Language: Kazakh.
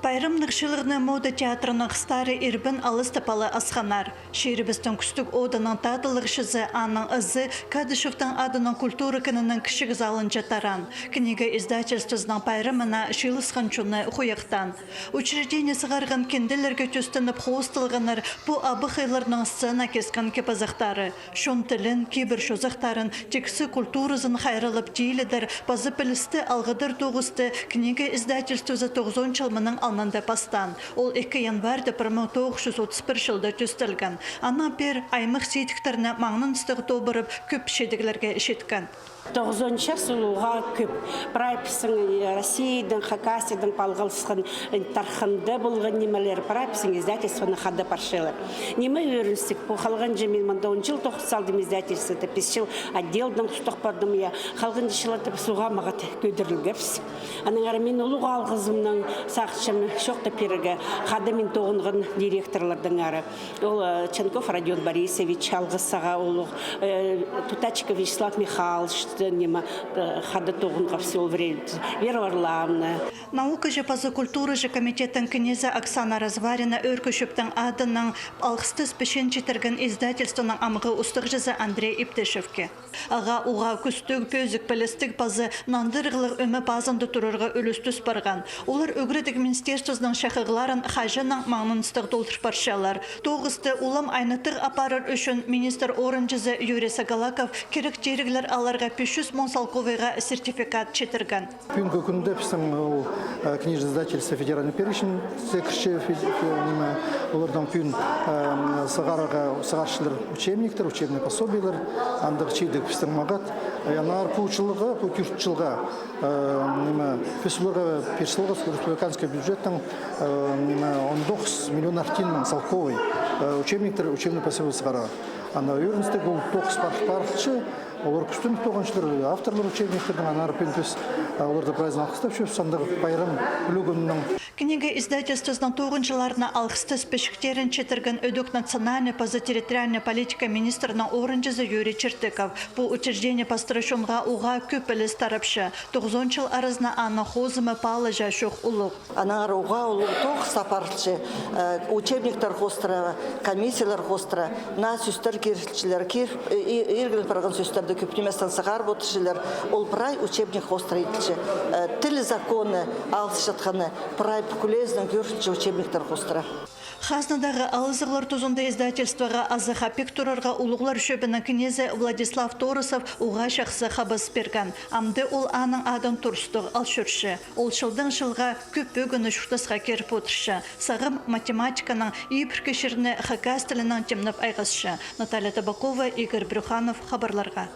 Байрымнық шылығыны мода театрының қыстары ирбін алыс тапалы асханар. Шерібістің күстік оданың татылық шызы аның ызы Кадышевтың адының культура күнінің кішік залын жатаран. Книга издательствосының байрымына шылысқан чуны хуяқтан. Учреждение сығарған кенделерге төстініп хостылғаныр бұ абы қайларының сцена кескен кепазақтары. Шон тілін, кибір шозақтарын, тексі культурызын хайрылып дейлідір, базы пілісті алғыдыр тоғысты книга издательствосы 90 жылмының алнында пастан. Ол 2 январда 1931 жылда төстілген. Ана бір аймық сейтіктеріне маңның стығы тобырып көп шедіглерге ішеткен. 90 сулуға көп. Прайпсың Россиядан, Хакасиядан палғылысқан тарханды болған немелер прайпсың издательствоны қады паршылы. Неме өрінстік, бұл қалған жемел манда 10 жыл тоқсы салдым издательство, 5 жыл отделдан тұтық бардым я. Қалған жешілатып суға мағат көдірілгерс. Аның арымен ұлуға алғызымның сақшым шоқта перігі қады мен тоғынған директорлардың ары. Ол Ченков Родион Борисович алғысаға, ол Тутачка Вячеслав Михайлович, хады тоғынға все время. Вера Орловна. Наука же пазы культуры же комитетің князя Оксана Разварина өркөшіптің адының алғысты спешен четірген издательствоның амығы ұстық жазы Андрей Иптешевке. Аға уға күстік, пөзік, пілістік пазы нандырғылық өмі базынды тұрырға өлістіс барған. Олар өгредік министерствосының шақығыларын қажының маңның стық долтыр паршалар. Тоғысты улам айнытық апарыр үшін министр орынжызы Юрий Сагалаков керек жеріглер аларға 500 мың салковыға сертификат четірген. Бүгінгі күнде біздің книжный издательство федеральный перечень секірші олардан күн сығаршылар учебниктер, учебный пособиялар, андық чейдік біздің мағат. Янар пұлчылығы, пұлтүртчылға, фесулыға, персылыға, республиканский бюджеттің 19 миллион артинның салковый учебниктер, учебный пособиялар сығара. Ана өрінсті бұл 9 парықчы, олар күстін тоғыншылар, авторлар учебниктердің анар пенпес, оларды прайзын алқыстап шөп, сандығы байрам үлігімнің. Книга издательствосының 9-жыларына алқысты спешіктерін четірген өдік национальный позатерриториальная политика министрінің орынжызы Юрий Чертыков. Бұл учреждение пастырышынға уға көпіліс тарапшы. 90 жыл арызына аны хозымы палы жашуқ ұлық. Анар уға ұлық тоқ сапарчы, учебниктер хостыра, комиссиялар хостыра, на сүстер кершілер, ергіл парған сүстерді көптеместен сығар бұтышылар, ол прай учебник хостыра етілші. Тілі законы алыс жатқаны, прай покулездің көршінші учебниктер хостыра. Хазнадағы алызығылар тұзында издательствоға азы хапик тұрарға ұлығылар шөбінің князі Владислав Торосов уға шақсы қабыс берген. Амды ол аның адын тұрыстық ал шүрші. Ол шылдың жылға көп бөгіні шүқтысқа керіп отыршы. Сағым математиканың епір кешіріне хакас тілінің темніп айғызшы. Наталья Табакова, Игорь Брюханов, хабарларға.